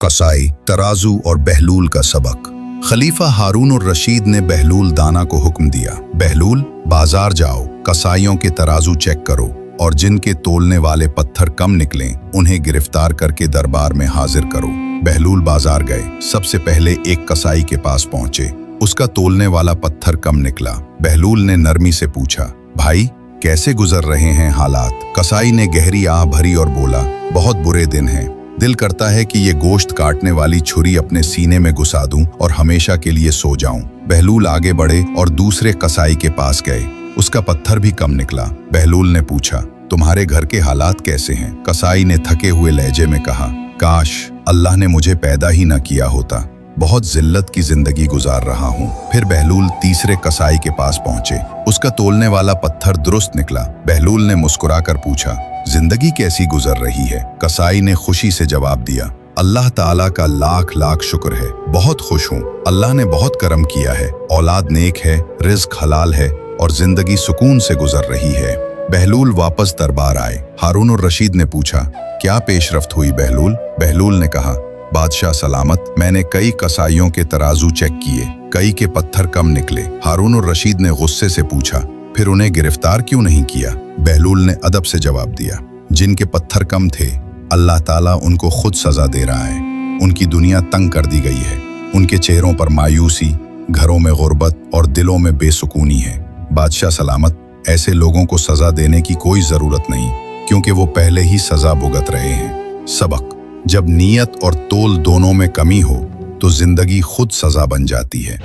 कसाई, तराजू और बहलूल का सबक। खलीफा हारून और रशीद ने बहलूल दाना को हुक्म दिया, बहलूल बाजार जाओ, कसाईयों के तराजू चेक करो और जिनके तोलने वाले पत्थर कम निकलें उन्हें गिरफ्तार करके दरबार में हाजिर करो। बहलूल बाजार गए। सबसे पहले एक कसाई के पास पहुंचे। उसका तोलने वाला पत्थर कम निकला। बहलूल ने नरमी से पूछा, भाई कैसे गुजर रहे हैं हालात? कसाई ने गहरी आह भरी और बोला, बहुत बुरे दिन हैं। दिल करता है कि ये गोश्त काटने वाली छुरी अपने सीने में घुसा दूं और हमेशा के लिए सो जाऊं। बहलूल आगे बढ़े और दूसरे कसाई के पास गए। उसका पत्थर भी कम निकला। बहलूल ने पूछा, तुम्हारे घर के हालात कैसे हैं? कसाई ने थके हुए लहजे में कहा, काश अल्लाह ने मुझे पैदा ही न किया होता, बहुत जिल्लत की जिंदगी गुजार रहा हूँ। फिर बहलूल तीसरे कसाई के पास पहुंचे। उसका तोलने वाला पत्थर दुरुस्त निकला। बहलूल ने मुस्कुराकर पूछा, जिंदगी कैसी गुजर रही है? कसाई ने खुशी से जवाब दिया, अल्लाह ताला का लाख लाख शुक्र है, बहुत खुश हूँ। अल्लाह ने बहुत करम किया है, औलाद नेक है, रिज्क हलाल है और जिंदगी सुकून से गुजर रही है। बहलूल वापस दरबार आए। हारून और रशीद ने पूछा, क्या पेशरफ्त हुई बहलूल? बहलूल ने कहा, बादशाह सलामत, मैंने कई कसाईयों के तराजू चेक किए, कई के पत्थर कम निकले। हारून और रशीद ने गुस्से से पूछा, फिर उन्हें गिरफ्तार क्यों नहीं किया? बहलूल ने अदब से जवाब दिया, जिनके पत्थर कम थे अल्लाह ताला उनको खुद सजा दे रहा है। उनकी दुनिया तंग कर दी गई है। उनके चेहरों पर मायूसी, घरों में गुर्बत और दिलों में बेसुकूनी है। बादशाह सलामत, ऐसे लोगों को सजा देने की कोई जरूरत नहीं, क्योंकि वो पहले ही सजा भुगत रहे हैं। सबक, जब नीयत और तोल दोनों में कमी हो तो जिंदगी खुद सजा बन जाती है।